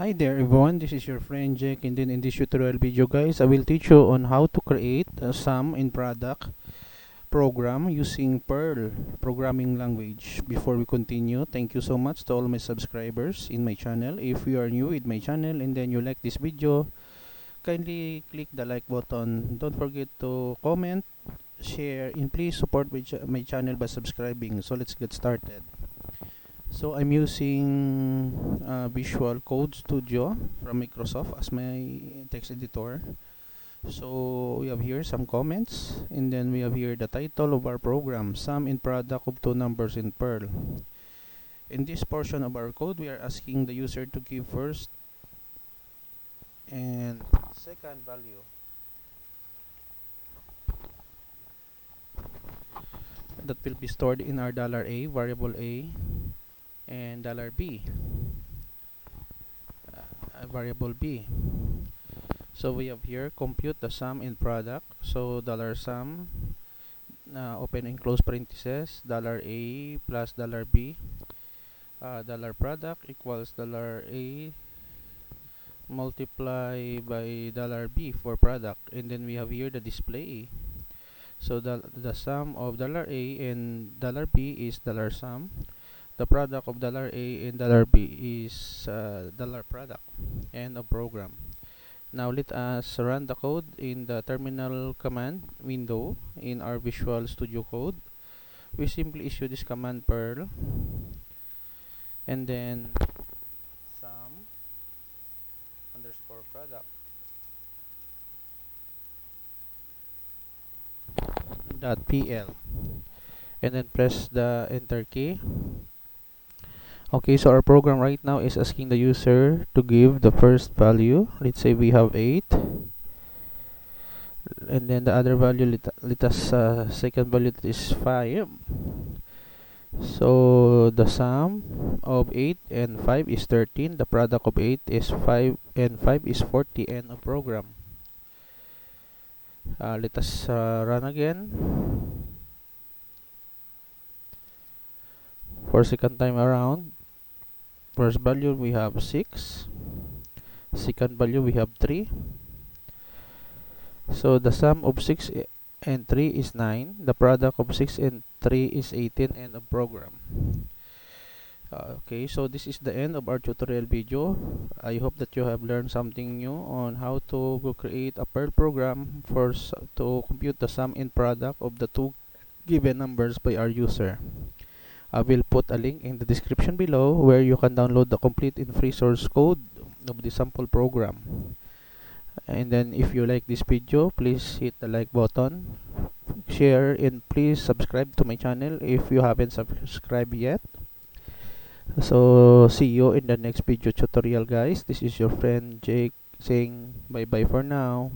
Hi there everyone, this is your friend Jake, and then in this tutorial video guys, I will teach you on how to create a sum in product program using PERL programming language. Before we continue, thank you so much to all my subscribers in my channel. If you are new with my channel and then you like this video, kindly click the like button. Don't forget to comment, share, and please support my channel by subscribing. So let's get started. So I'm using Visual Code Studio from Microsoft as my text editor. So we have here some comments, and then we have here the title of our program, sum in product of two numbers in PERL. In this portion of our code, we are asking the user to give first and second value. That will be stored in our $A, variable A, and $B, variable B. So we have here compute the sum in product. So $sum, open and close parentheses, $A plus $B, $product equals $A multiply by $B for product, and then we have here the display. So the sum of $A and $B is $sum. The product of $A and $B is $product. End of program. Now let us run the code in the terminal command window in our Visual Studio Code. We simply issue this command PERL and then sum underscore product dot PL, and then press the enter key. Okay, so our program right now is asking the user to give the first value. Let's say we have 8, and then the other value, let us second value, that is 5. So the sum of 8 and 5 is 13. The product of 8 is 5 and 5 is 40. End of program. Let us run again. For second time around, first value we have 6, second value we have 3. So the sum of 6 and 3 is 9. The product of 6 and 3 is 18. End of program. Okay, so this is the end of our tutorial video. I hope that you have learned something new on how to create a PERL program to compute the sum in product of the two given numbers by our user. I will put a link in the description below where you can download the complete and free source code of the sample program. And then if you like this video, please hit the like button, share, and please subscribe to my channel if you haven't subscribed yet. So see you in the next video tutorial guys. This is your friend Jake saying bye bye for now.